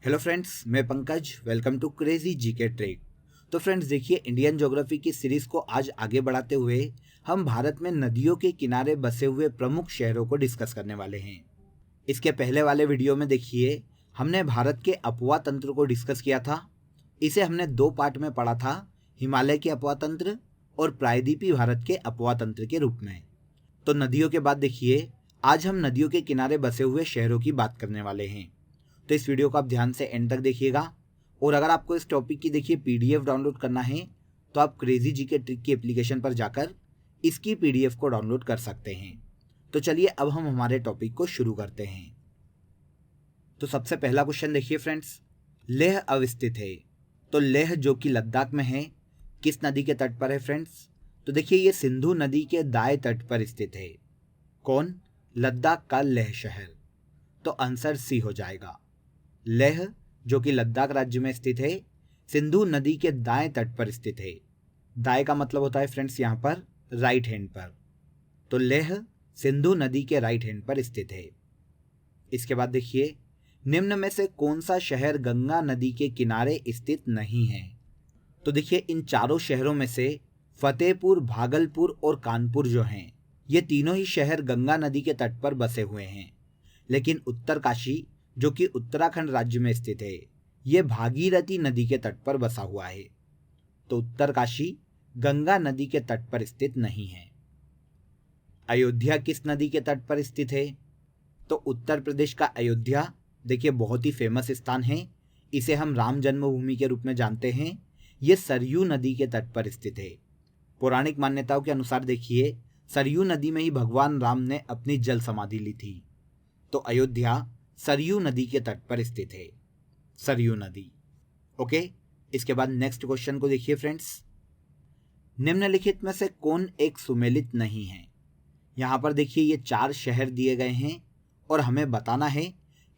Hello friends, मैं Pankaj. Welcome to crazy GK trick. तो friends देखिए, इंडियन ज्योग्राफी की सीरीज को आज आगे बढ़ाते हुए हम भारत में नदियों के किनारे बसे हुए प्रमुख शहरों को डिस्कस करने वाले हैं। इसके पहले वाले वीडियो में देखिए, हमने भारत के अपवाह तंत्र को डिस्कस किया था। इसे हमने दो पार्ट में पढ़ा था, हिमालय के अपवाह तंत्र और प्रायद्वीपीय भारत के अपवाह तंत्र के रूप में। तो नदियों के बाद देखिए, आज हम नदियों के किनारे बसे हुए शहरों की बात करने वाले हैं। तो इस वीडियो को आप ध्यान से एंड तक देखिएगा। और अगर आपको इस टॉपिक की देखिए पीडीएफ डाउनलोड करना है तो आप क्रेजी जीके ट्रिक की एप्लीकेशन पर जाकर इसकी पीडीएफ को डाउनलोड कर सकते हैं। तो चलिए अब हम हमारे टॉपिक को शुरू करते हैं। तो सबसे पहला क्वेश्चन देखिए फ्रेंड्स, लेह अवस्थित है। तो लेह जो कि लद्दाख में है, किस नदी के तट पर है फ्रेंड्स? तो देखिए, ये सिंधु नदी के दाएं तट पर स्थित है। कौन? लद्दाख का लेह शहर। तो आंसर सी हो जाएगा। लेह जो कि लद्दाख राज्य में स्थित है, सिंधु नदी के दाएं तट पर स्थित है। दाएं का मतलब होता है फ्रेंड्स यहाँ पर राइट हैंड पर। तो लेह सिंधु नदी के राइट हैंड पर स्थित है। इसके बाद देखिए, निम्न में से कौन सा शहर गंगा नदी के किनारे स्थित नहीं है? तो देखिए, इन चारों शहरों में से फतेहपुर, भागलपुर और कानपुर जो हैं, ये तीनों ही शहर गंगा नदी के तट पर बसे हुए हैं। लेकिन उत्तरकाशी जो कि उत्तराखंड राज्य में स्थित है, यह भागीरथी नदी के तट पर बसा हुआ है। तो उत्तरकाशी गंगा नदी के तट पर स्थित नहीं है। अयोध्या किस नदी के तट पर स्थित है? तो उत्तर प्रदेश का अयोध्या देखिए बहुत ही फेमस स्थान है। इसे हम राम जन्मभूमि के रूप में जानते हैं। यह सरयू नदी के तट पर स्थित है। पौराणिक मान्यताओं के अनुसार देखिए, सरयू नदी में ही भगवान राम ने अपनी जल समाधि ली थी। तो अयोध्या सरयू नदी के तट पर स्थित है। सरयू नदी। ओके, इसके बाद नेक्स्ट क्वेश्चन को देखिए फ्रेंड्स, निम्नलिखित में से कौन एक सुमेलित नहीं है? यहां पर देखिए, ये चार शहर दिए गए हैं और हमें बताना है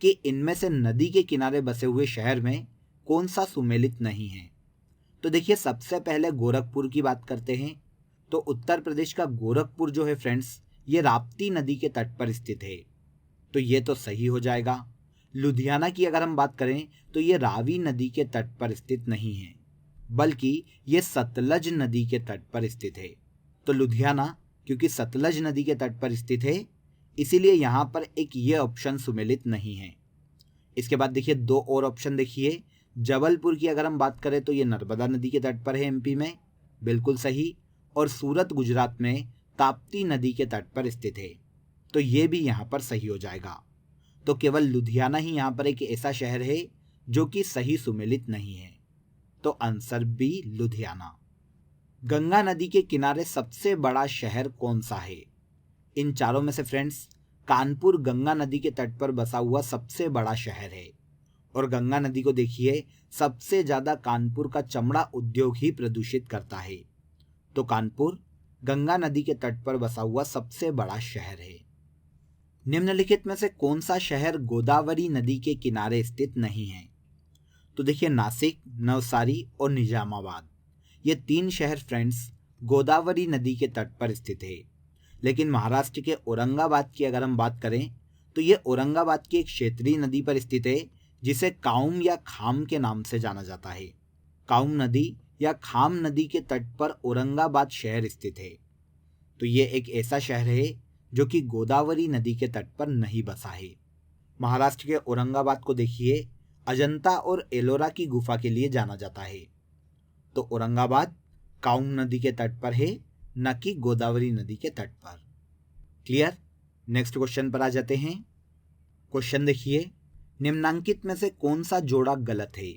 कि इनमें से नदी के किनारे बसे हुए शहर में कौन सा सुमेलित नहीं है। तो देखिए, सबसे पहले गोरखपुर की बात करते हैं। तो उत्तर प्रदेश का गोरखपुर जो है फ्रेंड्स, ये राप्ती नदी के तट पर स्थित है। तो ये तो सही हो जाएगा। लुधियाना की अगर हम बात करें तो ये रावी नदी के तट पर स्थित नहीं है, बल्कि ये सतलज नदी के तट पर स्थित है। तो लुधियाना क्योंकि सतलज नदी के तट पर स्थित है, इसीलिए यहाँ पर एक ये ऑप्शन सुमेलित नहीं है। इसके बाद देखिए, दो और ऑप्शन देखिए। जबलपुर की अगर हम बात करें तो ये नर्मदा नदी के तट पर है, एमपी में, बिल्कुल सही। और सूरत गुजरात में ताप्ती नदी के तट पर स्थित है। तो ये भी यहाँ पर सही हो जाएगा। तो केवल लुधियाना ही यहाँ पर एक ऐसा शहर है जो कि सही सुमेलित नहीं है। तो आंसर बी लुधियाना। गंगा नदी के किनारे सबसे बड़ा शहर कौन सा है? इन चारों में से फ्रेंड्स, कानपुर गंगा नदी के तट पर बसा हुआ सबसे बड़ा शहर है। और गंगा नदी को देखिए, सबसे ज्यादा कानपुर का चमड़ा उद्योग ही प्रदूषित करता है। तो कानपुर गंगा नदी के तट पर बसा हुआ सबसे बड़ा शहर है। निम्नलिखित में से कौन सा शहर गोदावरी नदी के किनारे स्थित नहीं है? तो देखिए, नासिक, नवसारी और निजामाबाद, ये तीन शहर फ्रेंड्स गोदावरी नदी के तट पर स्थित है। लेकिन महाराष्ट्र के औरंगाबाद की अगर हम बात करें तो ये औरंगाबाद की एक क्षेत्रीय नदी पर स्थित है, जिसे काउम या खाम के नाम से जाना जाता है। काउम नदी या खाम नदी के तट पर औरंगाबाद शहर स्थित है। तो ये एक ऐसा शहर है जो कि गोदावरी नदी के तट पर नहीं बसा है। महाराष्ट्र के औरंगाबाद को देखिए, अजंता और एलोरा की गुफा के लिए जाना जाता है। तो औरंगाबाद काउम नदी के तट पर है, न कि गोदावरी नदी के तट पर। क्लियर? नेक्स्ट क्वेश्चन पर आ जाते हैं। क्वेश्चन देखिए, निम्नांकित में से कौन सा जोड़ा गलत है?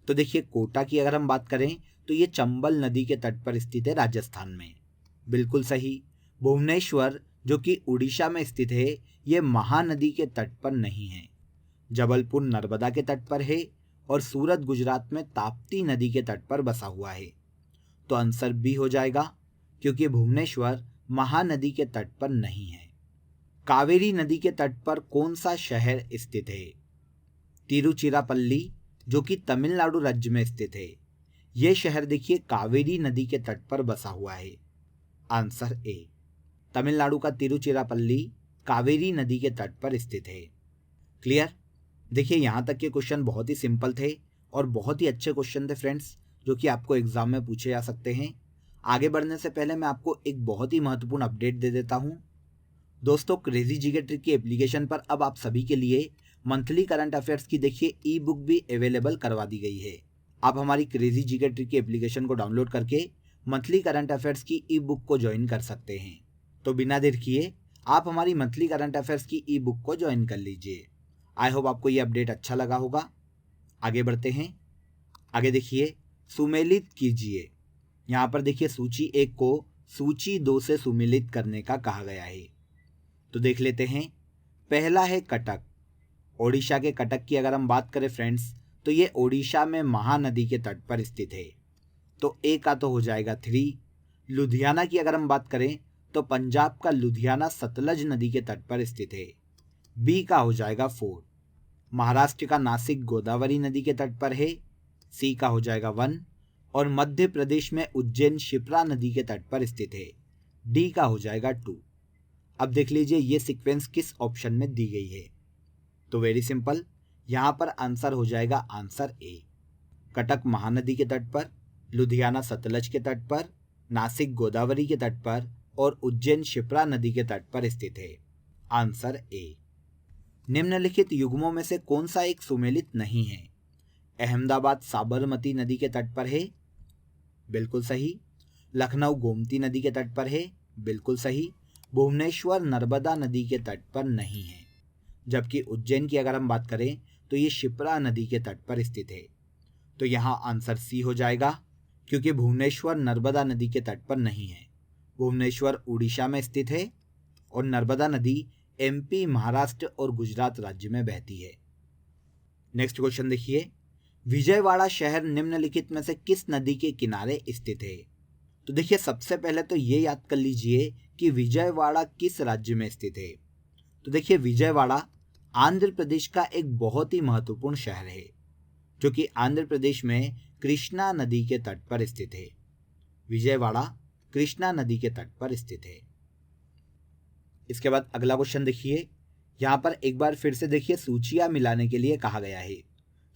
तो देखिए, कोटा की अगर हम बात करें तो ये चंबल नदी के तट पर स्थित है, राजस्थान में, बिल्कुल सही। भुवनेश्वर जो कि उड़ीसा में स्थित है, ये महानदी के तट पर नहीं है। जबलपुर नर्मदा के तट पर है और सूरत गुजरात में ताप्ती नदी के तट पर बसा हुआ है। तो आंसर बी हो जाएगा, क्योंकि भुवनेश्वर महानदी के तट पर नहीं है। कावेरी नदी के तट पर कौन सा शहर स्थित है? तिरुचिरापल्ली जो कि तमिलनाडु राज्य में स्थित है। यह शहर देखिए कावेरी नदी के तट पर बसा हुआ है। Answer A. तमिलनाडु का तिरुचिरापल्ली कावेरी नदी के तट पर स्थित है। क्लियर? देखिए यहाँ तक के क्वेश्चन बहुत ही सिंपल थे और बहुत ही अच्छे क्वेश्चन थे फ्रेंड्स, जो कि आपको एग्जाम में पूछे जा सकते हैं। आगे बढ़ने से पहले मैं आपको एक बहुत ही महत्वपूर्ण अपडेट दे देता हूँ। दोस्तों, क्रेजी जीके ट्रिक की एप्लीकेशन पर अब आप सभी के लिए मंथली करंट अफेयर्स की देखिए ई बुक भी अवेलेबल करवा दी गई है। आप हमारी क्रेजी जीके ट्रिक की एप्लीकेशन को डाउनलोड करके मंथली करंट अफेयर्स की ई बुक को ज्वाइन कर सकते हैं। तो बिना देर किए आप हमारी मंथली करंट अफेयर्स की ई बुक को ज्वाइन कर लीजिए। आई होप आपको ये अपडेट अच्छा लगा होगा। आगे बढ़ते हैं। आगे देखिए, सुमेलित कीजिए। यहाँ पर देखिए सूची 1 को सूची 2 से सुमेलित करने का कहा गया है। तो देख लेते हैं। पहला है कटक। ओडिशा के कटक की अगर हम बात करें फ्रेंड्स, तो ये ओडिशा में महानदी के तट पर स्थित है। तो ए का तो हो जाएगा 3। लुधियाना की अगर हम बात करें तो पंजाब का लुधियाना सतलज नदी के तट पर स्थित है। बी का हो जाएगा 4। महाराष्ट्र का नासिक गोदावरी नदी के तट पर है। सी का हो जाएगा 1। और मध्य प्रदेश में उज्जैन शिप्रा नदी के तट पर स्थित है। डी का हो जाएगा 2। अब देख लीजिए ये सीक्वेंस किस ऑप्शन में दी गई है। तो वेरी सिंपल, यहाँ पर आंसर हो जाएगा आंसर ए। कटक महानदी के तट पर, लुधियाना सतलज के तट पर, नासिक गोदावरी के तट पर और उज्जैन शिप्रा नदी के तट पर स्थित है। Answer A. निम्नलिखित युग्मों में से कौन सा एक सुमेलित नहीं है? अहमदाबाद साबरमती नदी के तट पर है, बिल्कुल सही। लखनऊ गोमती नदी के तट पर है, बिल्कुल सही। भुवनेश्वर नर्मदा नदी के तट पर नहीं है। जबकि उज्जैन की अगर हम बात करें तो ये शिप्रा नदी के तट पर स्थित है। तो यहाँ आंसर सी हो जाएगा, क्योंकि भुवनेश्वर नर्मदा नदी के तट पर नहीं है। भुवनेश्वर उड़ीसा में स्थित है और नर्मदा नदी एमपी, महाराष्ट्र और गुजरात राज्य में बहती है। नेक्स्ट क्वेश्चन देखिए। विजयवाड़ा शहर निम्नलिखित में से किस नदी के किनारे स्थित है? तो देखिए सबसे पहले तो ये याद कर लीजिए कि विजयवाड़ा किस राज्य में स्थित है। तो देखिए विजयवाड़ा आंध्र प्रदेश का एक बहुत ही महत्वपूर्ण शहर है, जो कि आंध्र प्रदेश में कृष्णा नदी के तट पर स्थित है। विजयवाड़ा कृष्णा नदी के तट पर स्थित है। इसके बाद अगला क्वेश्चन देखिए। यहाँ पर एक बार फिर से देखिए सूचियां मिलाने के लिए कहा गया है।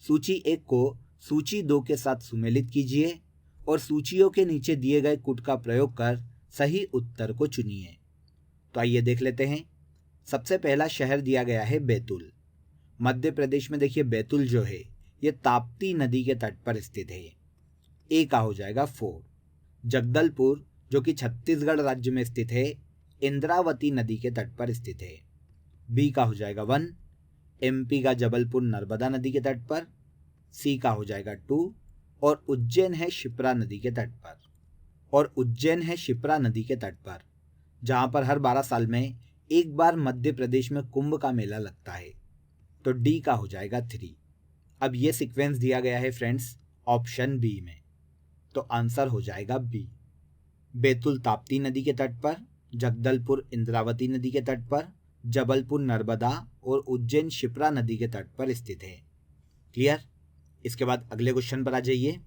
सूची 1 को सूची 2 के साथ सुमेलित कीजिए और सूचियों के नीचे दिए गए कूट का प्रयोग कर सही उत्तर को चुनिए। तो आइए देख लेते हैं। सबसे पहला शहर दिया गया है बैतूल। मध्य प्रदेश में देखिए बैतूल जो है ये ताप्ती नदी के तट पर स्थित है। ए का हो जाएगा 4। जगदलपुर जो कि छत्तीसगढ़ राज्य में स्थित है, इंद्रावती नदी के तट पर स्थित है। बी का हो जाएगा 1। एमपी का जबलपुर नर्मदा नदी के तट पर। सी का हो जाएगा 2। और उज्जैन है शिप्रा नदी के तट पर। जहां पर हर 12 साल में एक बार मध्य प्रदेश में कुंभ का मेला लगता है। तो डी का हो जाएगा 3। अब ये सीक्वेंस दिया गया है फ्रेंड्स ऑप्शन बी में, तो आंसर हो जाएगा बी। बैतूल ताप्ती नदी के तट पर, जगदलपुर इंद्रावती नदी के तट पर, जबलपुर नर्मदा और उज्जैन शिप्रा नदी के तट पर स्थित है। क्लियर? इसके बाद अगले क्वेश्चन पर आ जाइए।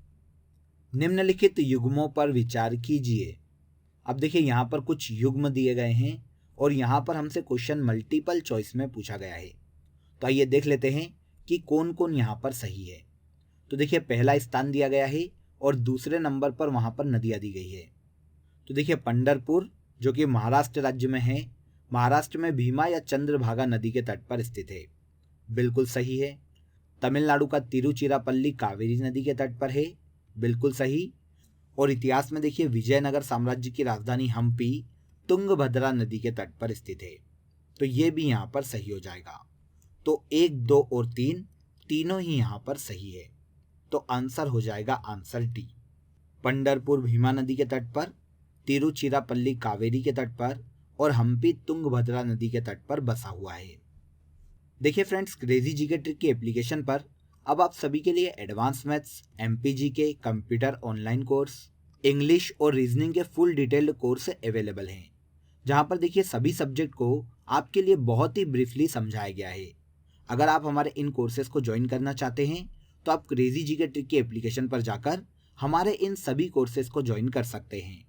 निम्नलिखित युग्मों पर विचार कीजिए। अब देखिए यहाँ पर कुछ युग्म दिए गए हैं और यहाँ पर हमसे क्वेश्चन मल्टीपल चॉइस में पूछा गया है। तो आइए देख लेते हैं कि कौन कौन यहाँ पर सही है। तो देखिए पहला स्थान दिया गया है और दूसरे नंबर पर वहाँ पर नदियाँ दी गई है। तो देखिए पंढरपुर जो कि महाराष्ट्र राज्य में है, महाराष्ट्र में भीमा या चंद्रभागा नदी के तट पर स्थित है, बिल्कुल सही है। तमिलनाडु का तिरुचिरापल्ली कावेरी नदी के तट पर है, बिल्कुल सही। और इतिहास में देखिए विजयनगर साम्राज्य की राजधानी हम्पी तुंगभद्रा नदी के तट पर स्थित है, तो ये भी यहाँ पर सही हो जाएगा। तो 1, 2 और 3 तीनों ही यहाँ पर सही है, तो आंसर हो जाएगा आंसर डी। पंढरपुर भीमा नदी के तट पर, तिरुचिरापल्ली कावेरी के तट पर और हम्पी तुंगभद्रा नदी के तट पर बसा हुआ है। देखिए फ्रेंड्स, क्रेजी जीके ट्रिक की एप्लीकेशन पर अब आप सभी के लिए एडवांस मैथ्स, एमपीजी के कंप्यूटर ऑनलाइन कोर्स, इंग्लिश और रीजनिंग के फुल डिटेल्ड कोर्स अवेलेबल हैं, जहां पर देखिए सभी सब्जेक्ट को आपके लिए बहुत ही ब्रीफली समझाया गया है। अगर आप हमारे इन कोर्सेज को ज्वाइन करना चाहते हैं तो आप क्रेजी जीके ट्रिक की एप्लीकेशन पर जाकर हमारे इन सभी कोर्सेज को ज्वाइन कर सकते हैं।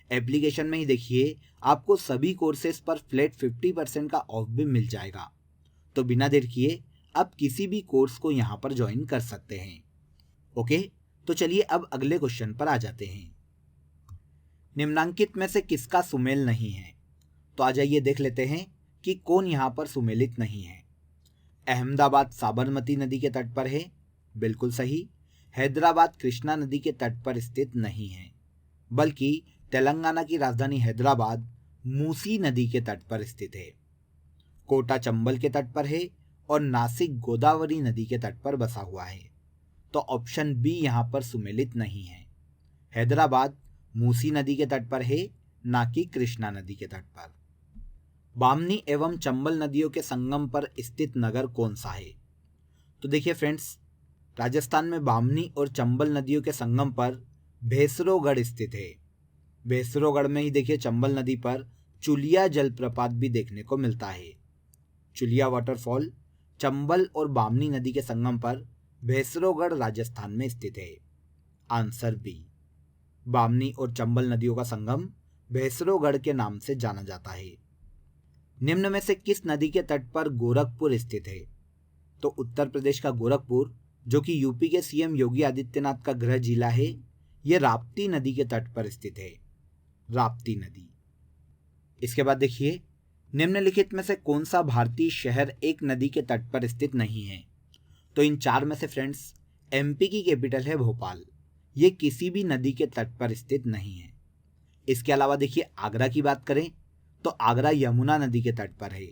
एप्लीकेशन में ही देखिए आपको सभी कोर्सेज पर फ्लैट 50% का ऑफ भी मिल जाएगा। तो बिना देर किए आप किसी भी कोर्स को यहाँ पर ज्वाइन कर सकते हैं। ओके, तो चलिए अब अगले क्वेश्चन पर आ जाते हैं। निम्नांकित में से किसका सुमेल नहीं है? तो आ जाइए देख लेते हैं कि कौन यहाँ पर सुमेलित नहीं है। अहमदाबाद साबरमती नदी के तट पर है, बिल्कुल सही। हैदराबाद कृष्णा नदी के तट पर स्थित नहीं है, बल्कि तेलंगाना की राजधानी हैदराबाद मूसी नदी के तट पर स्थित है। कोटा चंबल के तट पर है और नासिक गोदावरी नदी के तट पर बसा हुआ है। तो ऑप्शन बी यहाँ पर सुमेलित नहीं है। हैदराबाद मूसी नदी के तट पर है, ना कि कृष्णा नदी के तट पर। बामनी एवं चंबल नदियों के संगम पर स्थित नगर कौन सा है? तो देखिए फ्रेंड्स, राजस्थान में बामनी और चंबल नदियों के संगम पर भेसरोगढ़ स्थित है। भेसरोगढ़ में ही देखिए चंबल नदी पर चुलिया जलप्रपात भी देखने को मिलता है। चुलिया वाटरफॉल चंबल और बामनी नदी के संगम पर भेसरोगढ़ राजस्थान में स्थित है। Answer B. बामनी और चंबल नदियों का संगम भेसरोगढ़ के नाम से जाना जाता है। निम्न में से किस नदी के तट पर गोरखपुर स्थित है? तो उत्तर प्रदेश का गोरखपुर, जो कि यूपी के सीएम योगी आदित्यनाथ का गृह जिला है, यह राप्ती नदी के तट पर स्थित है। राप्ती नदी। इसके बाद देखिए, निम्नलिखित में से कौन सा भारतीय शहर एक नदी के तट पर स्थित नहीं है? तो इन चार में से फ्रेंड्स, एमपी की कैपिटल है भोपाल, ये किसी भी नदी के तट पर स्थित नहीं है। इसके अलावा देखिए, आगरा की बात करें तो आगरा यमुना नदी के तट पर है।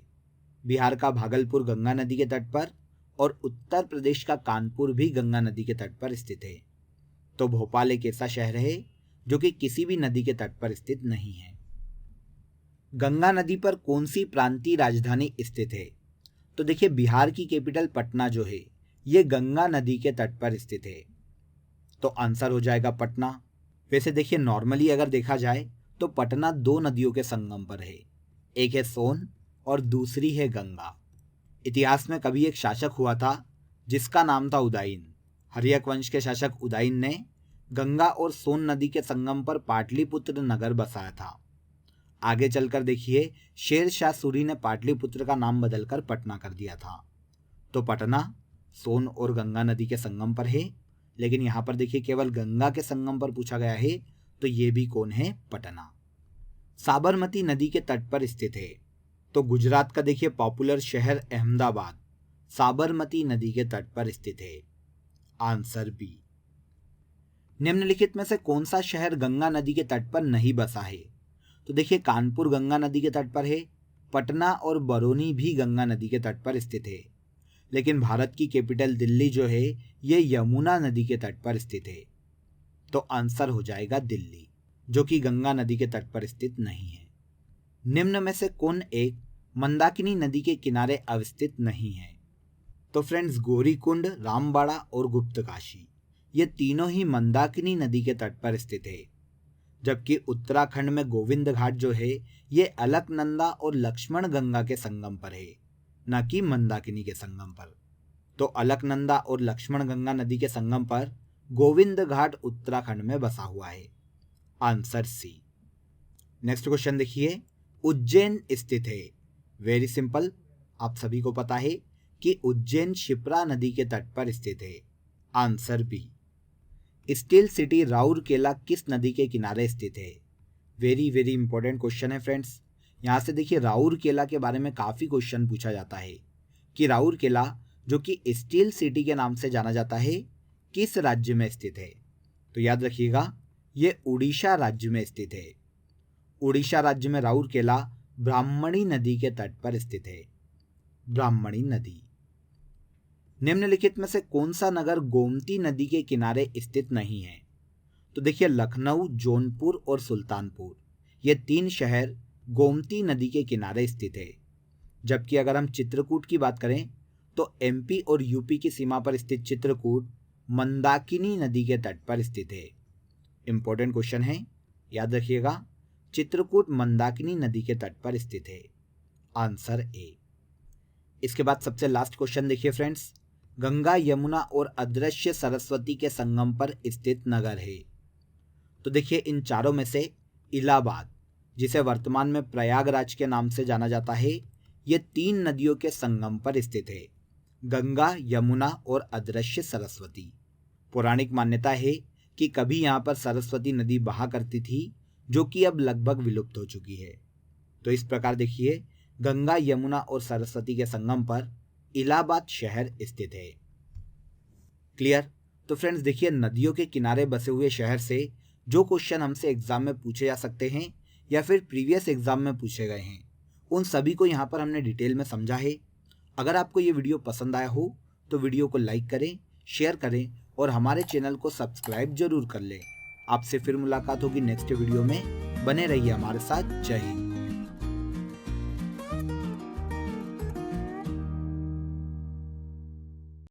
बिहार का भागलपुर गंगा नदी के तट पर और उत्तर प्रदेश का कानपुर भी गंगा नदी के तट पर स्थित है। तो भोपाल एक ऐसा शहर है जो कि किसी भी नदी के तट पर स्थित नहीं है। गंगा नदी पर कौन सी प्रांतीय राजधानी स्थित है? तो देखिए, बिहार की कैपिटल पटना जो है, ये गंगा नदी के तट पर स्थित है। तो आंसर हो जाएगा पटना। वैसे देखिए, नॉर्मली अगर देखा जाए तो पटना दो नदियों के संगम पर है, एक है सोन और दूसरी है गंगा। इतिहास में कभी एक शासक हुआ था जिसका नाम था उदयन। हर्यक वंश के शासक उदयन ने गंगा और सोन नदी के संगम पर पाटलिपुत्र नगर बसाया था। आगे चलकर देखिए, शेर शाह सूरी ने पाटलिपुत्र का नाम बदलकर पटना कर दिया था। तो पटना सोन और गंगा नदी के संगम पर है, लेकिन यहाँ पर देखिए केवल गंगा के संगम पर पूछा गया है, तो ये भी कौन है? पटना। साबरमती नदी के तट पर स्थित है। तो गुजरात का देखिए पॉपुलर शहर अहमदाबाद साबरमती नदी के तट पर स्थित है। Answer b. निम्नलिखित में से कौन सा शहर गंगा नदी के तट पर नहीं बसा है? तो देखिए, कानपुर गंगा नदी के तट पर है, पटना और बरौनी भी गंगा नदी के तट पर स्थित है, लेकिन भारत की कैपिटल दिल्ली जो है, ये यमुना नदी के तट पर स्थित है। तो आंसर हो जाएगा दिल्ली, जो कि गंगा नदी के तट पर स्थित नहीं है। निम्न में से कौन एक मंदाकिनी नदी के किनारे अवस्थित नहीं है? तो फ्रेंड्स, गौरीकुंड, रामबाड़ा और गुप्तकाशी, ये तीनों ही मंदाकिनी नदी के तट पर स्थित है, जबकि उत्तराखंड में गोविंद घाट जो है, ये अलकनंदा और लक्ष्मण गंगा के संगम पर है, न कि मंदाकिनी के संगम पर। तो अलकनंदा और लक्ष्मण गंगा नदी के संगम पर गोविंद घाट उत्तराखंड में बसा हुआ है। Answer C. नेक्स्ट क्वेश्चन देखिए, उज्जैन स्थित है। वेरी सिंपल, आप सभी को पता है कि उज्जैन शिप्रा नदी के तट पर स्थित है। Answer b. Steel city Rourkela किस नदी के किनारे स्थित है? वेरी वेरी इंपॉर्टेंट क्वेश्चन है फ्रेंड्स। यहाँ से देखिए, राउरकेला के बारे में काफ़ी क्वेश्चन पूछा जाता है कि राउरकेला, जो कि स्टील सिटी के नाम से जाना जाता है, किस राज्य में स्थित है? तो याद रखिएगा, ये उड़ीसा राज्य में स्थित है। उड़ीसा राज्य में राउरकेला ब्राह्मणी नदी के तट पर स्थित है। ब्राह्मणी नदी। निम्नलिखित में से कौन सा नगर गोमती नदी के किनारे स्थित नहीं है? तो देखिए, लखनऊ, जौनपुर और सुल्तानपुर, ये तीन शहर गोमती नदी के किनारे स्थित है। जबकि अगर हम चित्रकूट की बात करें तो एमपी और यूपी की सीमा पर स्थित चित्रकूट मंदाकिनी नदी के तट पर स्थित है। इंपॉर्टेंट क्वेश्चन है, याद रखिएगा, चित्रकूट मंदाकिनी नदी के तट पर स्थित है। Answer A. इसके बाद सबसे लास्ट क्वेश्चन देखिए फ्रेंड्स, गंगा, यमुना और अदृश्य सरस्वती के संगम पर स्थित नगर है। तो देखिए, इन चारों में से इलाहाबाद, जिसे वर्तमान में प्रयागराज के नाम से जाना जाता है, ये तीन नदियों के संगम पर स्थित है। गंगा, यमुना और अदृश्य सरस्वती। पौराणिक मान्यता है कि कभी यहाँ पर सरस्वती नदी बहा करती थी, जो कि अब लगभग विलुप्त हो चुकी है। तो इस प्रकार देखिए, गंगा, यमुना और सरस्वती के संगम पर इलाहाबाद शहर स्थित है। क्लियर? तो फ्रेंड्स देखिए, नदियों के किनारे बसे हुए शहर से जो क्वेश्चन हमसे एग्जाम में पूछे जा सकते हैं या फिर प्रीवियस एग्जाम में पूछे गए हैं, उन सभी को यहाँ पर हमने डिटेल में समझा है। अगर आपको ये वीडियो पसंद आया हो तो वीडियो को लाइक करें, शेयर करें और हमारे चैनल को सब्सक्राइब जरूर कर लें। आपसे फिर मुलाकात होगी नेक्स्ट वीडियो में। बने रहिए हमारे साथ। जय हिंद।